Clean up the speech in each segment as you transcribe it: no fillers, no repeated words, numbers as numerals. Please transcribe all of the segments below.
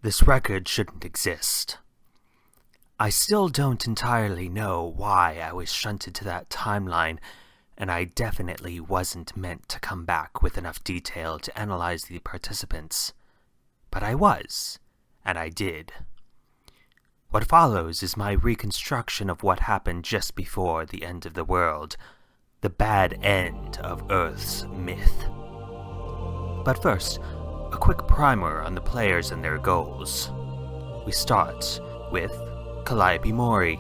This record shouldn't exist. I still don't entirely know why I was shunted to that timeline, and I definitely wasn't meant to come back with enough detail to analyze the participants. But I was, and I did. What follows is my reconstruction of what happened just before the end of the world, the bad end of Earth's myth. But first, a quick primer on the players and their goals. We start with Calliope Mori,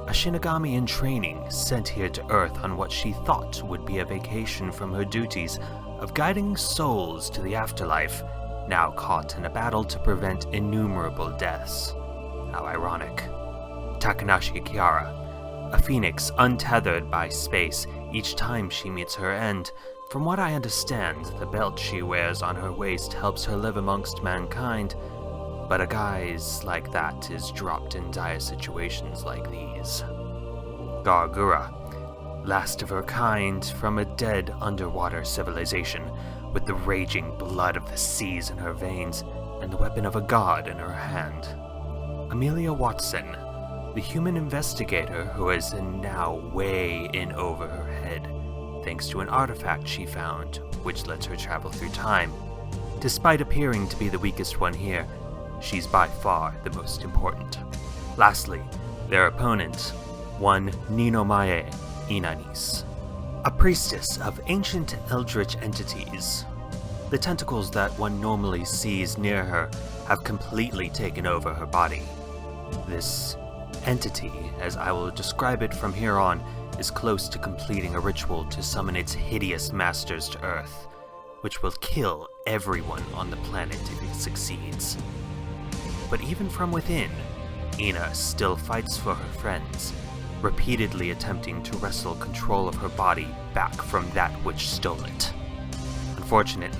a Shinigami in training sent here to Earth on what she thought would be a vacation from her duties of guiding souls to the afterlife, now caught in a battle to prevent innumerable deaths. How ironic. Takanashi Kiara, a phoenix untethered by space each time she meets her end. From what I understand, the belt she wears on her waist helps her live amongst mankind, but a guise like that is dropped in dire situations like these. Gawr Gura, last of her kind from a dead underwater civilization, with the raging blood of the seas in her veins and the weapon of a god in her hand. Amelia Watson, the human investigator who is now way in over her head, thanks to an artifact she found, which lets her travel through time. Despite appearing to be the weakest one here, she's by far the most important. Lastly, their opponent, one Ninomae Ina'nis, a priestess of ancient eldritch entities. The tentacles that one normally sees near her have completely taken over her body. This entity, as I will describe it from here on, is close to completing a ritual to summon its hideous masters to Earth, which will kill everyone on the planet if it succeeds. But even from within, Ina still fights for her friends, repeatedly attempting to wrestle control of her body back from that which stole it. Unfortunately,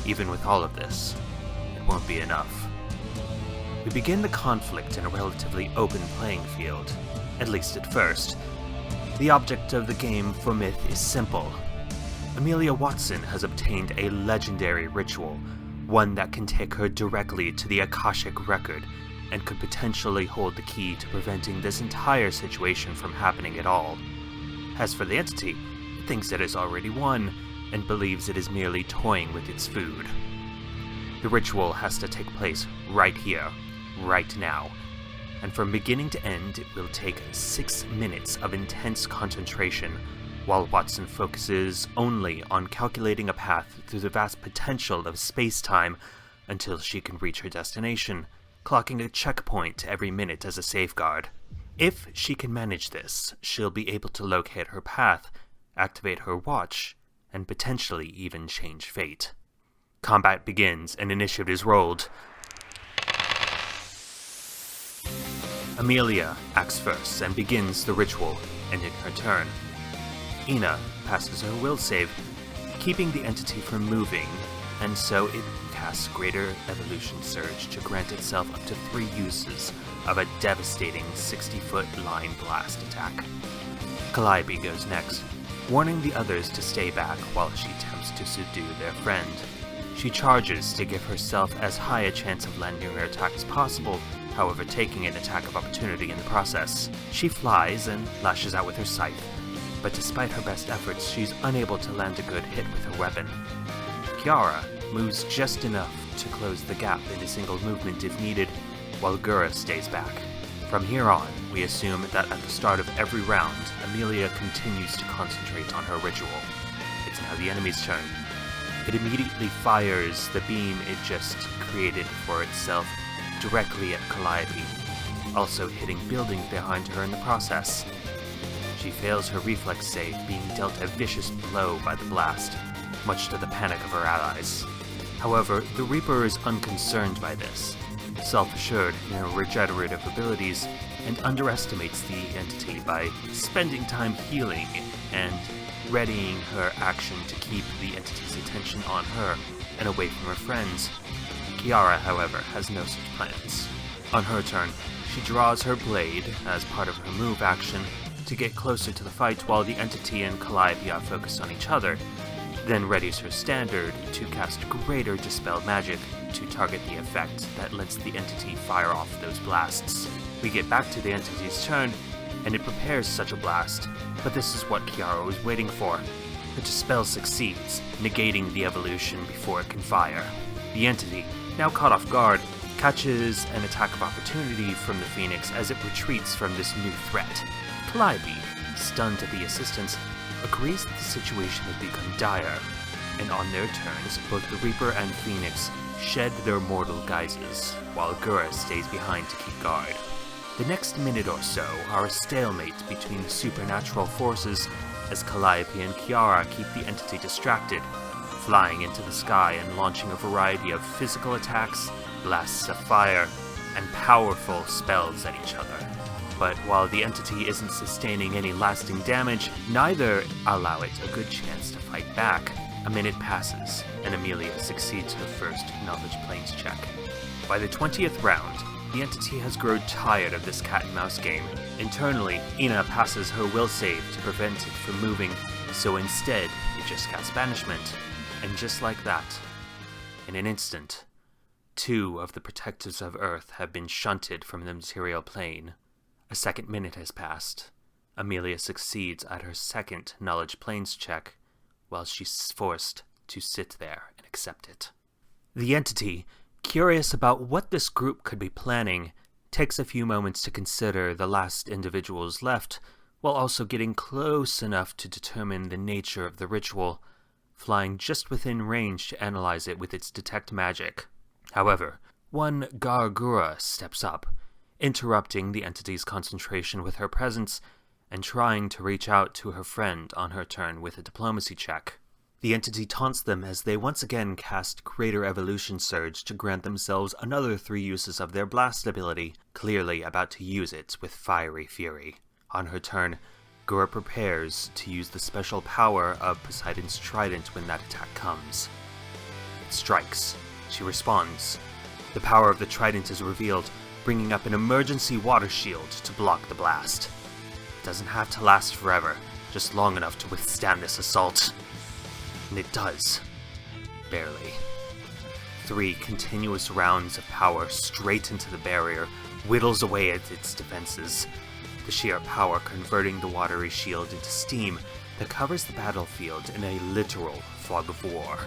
even with all of this, it won't be enough. We begin the conflict in a relatively open playing field, at least at first. The object of the game for Myth is simple. Amelia Watson has obtained a legendary ritual, one that can take her directly to the Akashic record, and could potentially hold the key to preventing this entire situation from happening at all. As for the entity, it thinks it has already won, and believes it is merely toying with its food. The ritual has to take place right here, right now, and from beginning to end it will take 6 minutes of intense concentration, while Watson focuses only on calculating a path through the vast potential of space-time until she can reach her destination, clocking a checkpoint every minute as a safeguard. If she can manage this, she'll be able to locate her path, activate her watch, and potentially even change fate. Combat begins and initiative is rolled. Amelia acts first and begins the ritual, ending her turn. Ina passes her will save, keeping the entity from moving, and so it casts Greater Evolution Surge to grant itself up to 3 uses of a devastating 60-foot line blast attack. Calliope goes next, warning the others to stay back while she attempts to subdue their friend. She charges to give herself as high a chance of landing her attack as possible, however taking an attack of opportunity in the process. She flies and lashes out with her scythe, but despite her best efforts, she's unable to land a good hit with her weapon. Kiara moves just enough to close the gap in a single movement if needed, while Gura stays back. From here on, we assume that at the start of every round, Amelia continues to concentrate on her ritual. It's now the enemy's turn. It immediately fires the beam it just created for itself directly at Calliope, also hitting buildings behind her in the process. She fails her reflex save, being dealt a vicious blow by the blast, much to the panic of her allies. However, the Reaper is unconcerned by this, self-assured in her regenerative abilities, and underestimates the entity by spending time healing and readying her action to keep the entity's attention on her and away from her friends. Kiara, however, has no such plans. On her turn, she draws her blade as part of her move action to get closer to the fight while the entity and Calliope are focused on each other, then readies her standard to cast Greater Dispel Magic to target the effect that lets the entity fire off those blasts. We get back to the entity's turn, and it prepares such a blast, but this is what Kiara was waiting for. The spell succeeds, negating the evolution before it can fire. The entity, now caught off guard, catches an attack of opportunity from the Phoenix as it retreats from this new threat. Calliope, stunned at the assistance, agrees that the situation has become dire, and on their turns, both the Reaper and Phoenix shed their mortal guises, while Gura stays behind to keep guard. The next minute or so are a stalemate between the supernatural forces as Calliope and Kiara keep the entity distracted, flying into the sky and launching a variety of physical attacks, blasts of fire, and powerful spells at each other. But while the entity isn't sustaining any lasting damage, neither allow it a good chance to fight back. A minute passes, and Amelia succeeds her first knowledge planes check. By the 20th round, the entity has grown tired of this cat-and-mouse game. Internally, Ina passes her will save to prevent it from moving, so instead, it just casts banishment. And just like that, in an instant, 2 of the protectors of Earth have been shunted from the material plane. A second minute has passed. Amelia succeeds at her second knowledge planes check, while she's forced to sit there and accept it. The entity, curious about what this group could be planning, takes a few moments to consider the last individuals left, while also getting close enough to determine the nature of the ritual, flying just within range to analyze it with its detect magic. However, one Gawr Gura steps up, interrupting the entity's concentration with her presence and trying to reach out to her friend on her turn with a diplomacy check. The entity taunts them as they once again cast Greater Evolution Surge to grant themselves another 3 uses of their blast ability, clearly about to use it with fiery fury. On her turn, Gura prepares to use the special power of Poseidon's Trident when that attack comes. It strikes. She responds. The power of the Trident is revealed, bringing up an emergency water shield to block the blast. It doesn't have to last forever, just long enough to withstand this assault. And it does. Barely. 3 continuous rounds of power straight into the barrier whittles away at its defenses, the sheer power converting the watery shield into steam that covers the battlefield in a literal fog of war.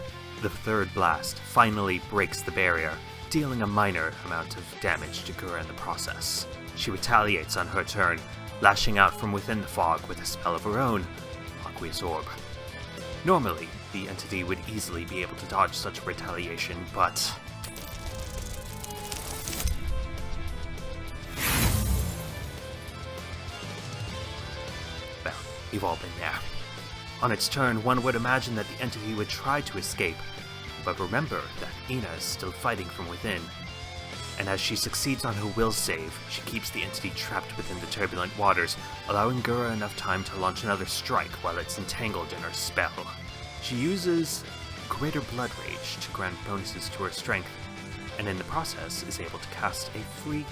The 3rd blast finally breaks the barrier, dealing a minor amount of damage to Gura in the process. She retaliates on her turn, lashing out from within the fog with a spell of her own, Aqueous Orb. Normally, the entity would easily be able to dodge such a retaliation, but... well, we've all been there. On its turn, one would imagine that the entity would try to escape, but remember that Ina is still fighting from within. And as she succeeds on her will save, she keeps the entity trapped within the turbulent waters, allowing Gura enough time to launch another strike while it's entangled in her spell. She uses Greater Blood Rage to grant bonuses to her strength, and in the process is able to cast a free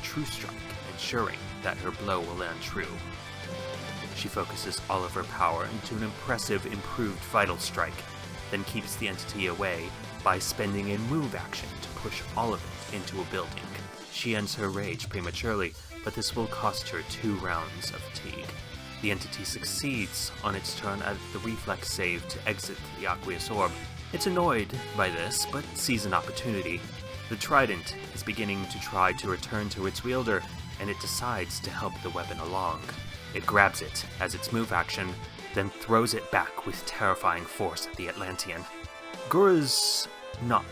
True Strike, ensuring that her blow will land true. She focuses all of her power into an impressive improved Vital Strike, then keeps the entity away by spending a move action to push all of it into a building. She ends her rage prematurely, but this will cost her 2 rounds of fatigue. The entity succeeds on its turn at the reflex save to exit the Aqueous Orb. It's annoyed by this, but sees an opportunity. The Trident is beginning to try to return to its wielder, and it decides to help the weapon along. It grabs it as its move action, then throws it back with terrifying force at the Atlantean. Gura's not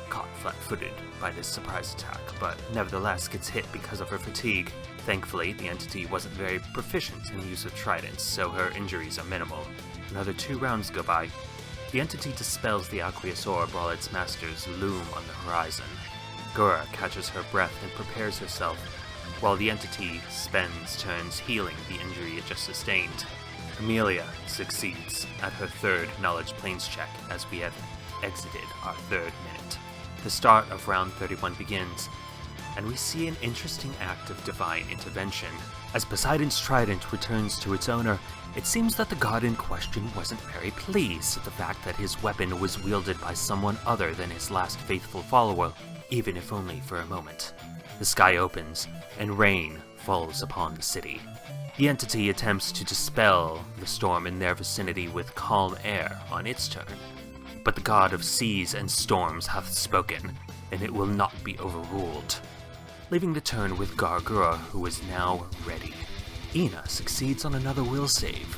caught flat-footed by this surprise attack, but nevertheless gets hit because of her fatigue. Thankfully, the entity wasn't very proficient in the use of tridents, so her injuries are minimal. Another 2 rounds go by. The entity dispels the Aqueous Orb while its masters loom on the horizon. Gura catches her breath and prepares herself, while the entity spends turns healing the injury it just sustained. Amelia succeeds at her 3rd knowledge planes check as we have exited our 3rd minute. The start of round 31 begins, and we see an interesting act of divine intervention. As Poseidon's trident returns to its owner, it seems that the god in question wasn't very pleased at the fact that his weapon was wielded by someone other than his last faithful follower, even if only for a moment. The sky opens, and rain falls upon the city. The entity attempts to dispel the storm in their vicinity with calm air on its turn. But the god of seas and storms hath spoken, and it will not be overruled. Leaving the turn with Gawr Gura, who is now ready. Ina succeeds on another will save,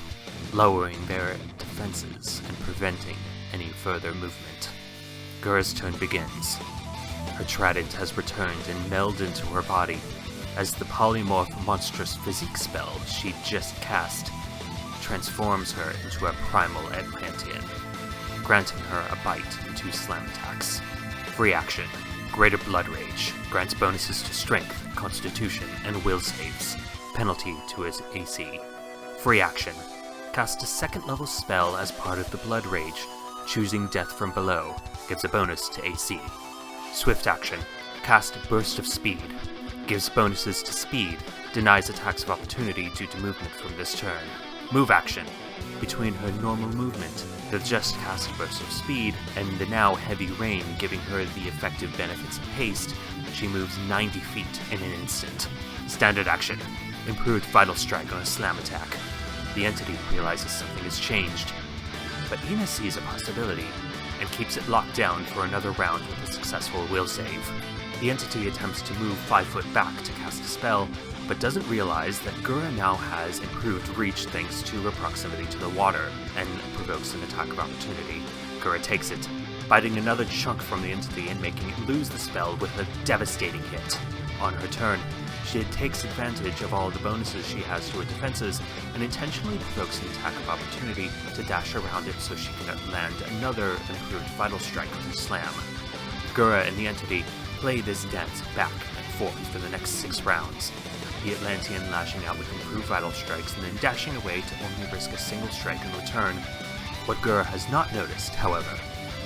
lowering their defenses and preventing any further movement. Gura's turn begins. Her trident has returned and melded into her body, as the polymorph monstrous physique spell she just cast transforms her into a primal Atlantean, granting her a bite and 2 slam attacks. Free action. Greater Blood Rage grants bonuses to Strength, Constitution, and Will saves. Penalty to his AC. Free action. Cast a 2nd level spell as part of the Blood Rage. Choosing Death from below gives a bonus to AC. Swift action. Cast Burst of Speed. Gives bonuses to Speed. Denies attacks of opportunity due to movement from this turn. Move action. Between her normal movement, the just cast Burst of Speed, and the now heavy rain giving her the effective benefits of haste, she moves 90 feet in an instant. Standard action. Improved Vital Strike on a slam attack. The entity realizes something has changed, but Ina sees a possibility and keeps it locked down for another round with a successful will save. The entity attempts to move 5 foot back to cast a spell, but doesn't realize that Gura now has improved reach thanks to her proximity to the water, and provokes an attack of opportunity. Gura takes it, biting another chunk from the entity and making it lose the spell with a devastating hit. On her turn, she takes advantage of all the bonuses she has to her defenses, and intentionally provokes an attack of opportunity to dash around it so she can land another improved Vital Strike with her slam. Gura and the entity play this dance back and forth for the next 6 rounds, the Atlantean lashing out with improved Vital Strikes and then dashing away to only risk a single strike in return. What Gura has not noticed, however,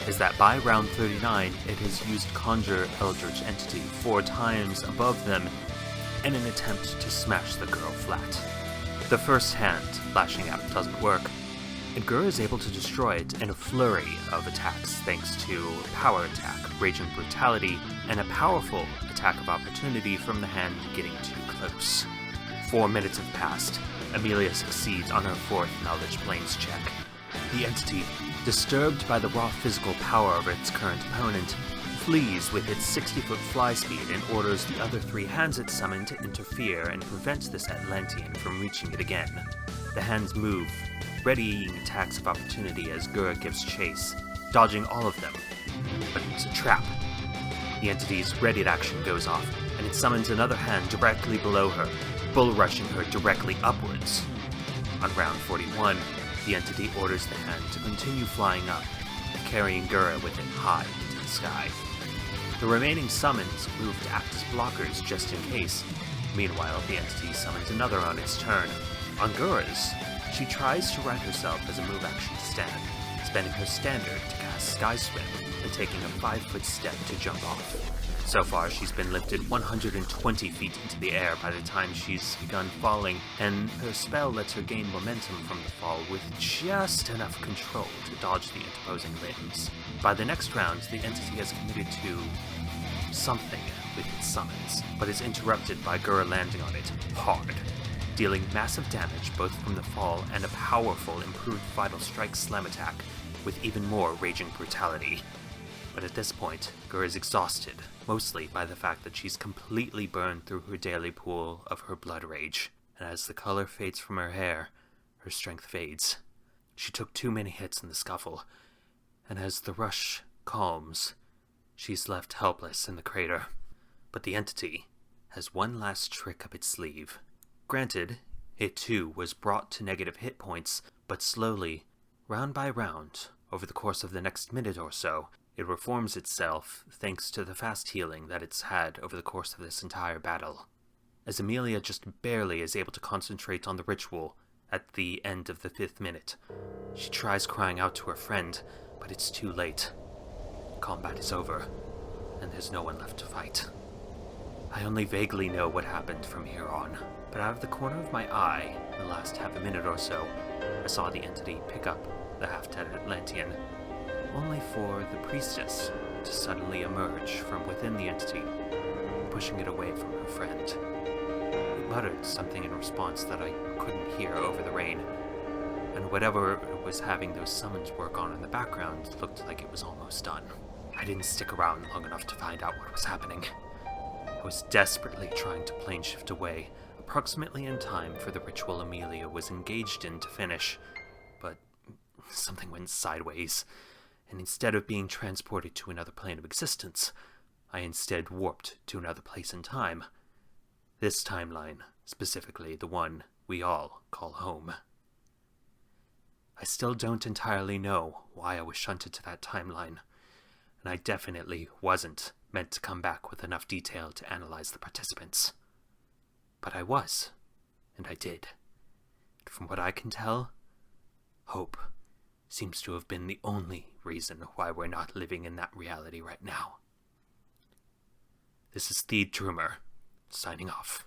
is that by round 39 it has used Conjure Eldritch Entity 4 times above them in an attempt to smash the girl flat. The first hand, lashing out, doesn't work, and Gura is able to destroy it in a flurry of attacks thanks to Power Attack, Raging Brutality, and a powerful attack of opportunity from the hand getting too close. 4 minutes have passed. Amelia succeeds on her 4th Knowledge Planes check. The entity, disturbed by the raw physical power of its current opponent, flees with its 60-foot fly speed and orders the other 3 hands it summoned to interfere and prevent this Atlantean from reaching it again. The hands move, readying attacks of opportunity as Gura gives chase, dodging all of them. But it's a trap. The entity's readied action goes off, and it summons another hand directly below her, bull rushing her directly upwards. On round 41, the entity orders the hand to continue flying up, carrying Gura with it high into the sky. The remaining summons move to act as blockers just in case. Meanwhile, the entity summons another on its turn. On Gura's, she tries to right herself as a move action to stand, spending her standard to cast Sky Swim and taking a 5-foot step to jump off. So far, she's been lifted 120 feet into the air by the time she's begun falling, and her spell lets her gain momentum from the fall with just enough control to dodge the interposing limbs. By the next round, the entity has committed to something with its summons, but is interrupted by Gura landing on it hard, dealing massive damage both from the fall and a powerful improved Vital Strike slam attack with even more Raging Brutality. But at this point, Gura is exhausted, mostly by the fact that she's completely burned through her daily pool of her blood rage, and as the color fades from her hair, her strength fades. She took too many hits in the scuffle, and as the rush calms, she's left helpless in the crater. But the entity has one last trick up its sleeve. Granted, it too was brought to negative hit points, but slowly, round by round, over the course of the next minute or so, it reforms itself thanks to the fast healing that it's had over the course of this entire battle. As Amelia just barely is able to concentrate on the ritual at the end of the 5th minute, she tries crying out to her friend, but it's too late. Combat is over, and there's no one left to fight. I only vaguely know what happened from here on, but out of the corner of my eye, in the last half a minute or so, I saw the entity pick up the half-dead Atlantean, only for the priestess to suddenly emerge from within the entity, pushing it away from her friend. It muttered something in response that I couldn't hear over the rain, and whatever was having those summons work on in the background looked like it was almost done. I didn't stick around long enough to find out what was happening. I was desperately trying to plane shift away, approximately in time for the ritual Amelia was engaged in to finish, but something went sideways, and instead of being transported to another plane of existence, I instead warped to another place in time. This timeline, specifically the one we all call home. I still don't entirely know why I was shunted to that timeline, and I definitely wasn't meant to come back with enough detail to analyze the participants. But I was, and I did. And from what I can tell, hope seems to have been the only reason why we're not living in that reality right now. This is Theed Droomer, signing off.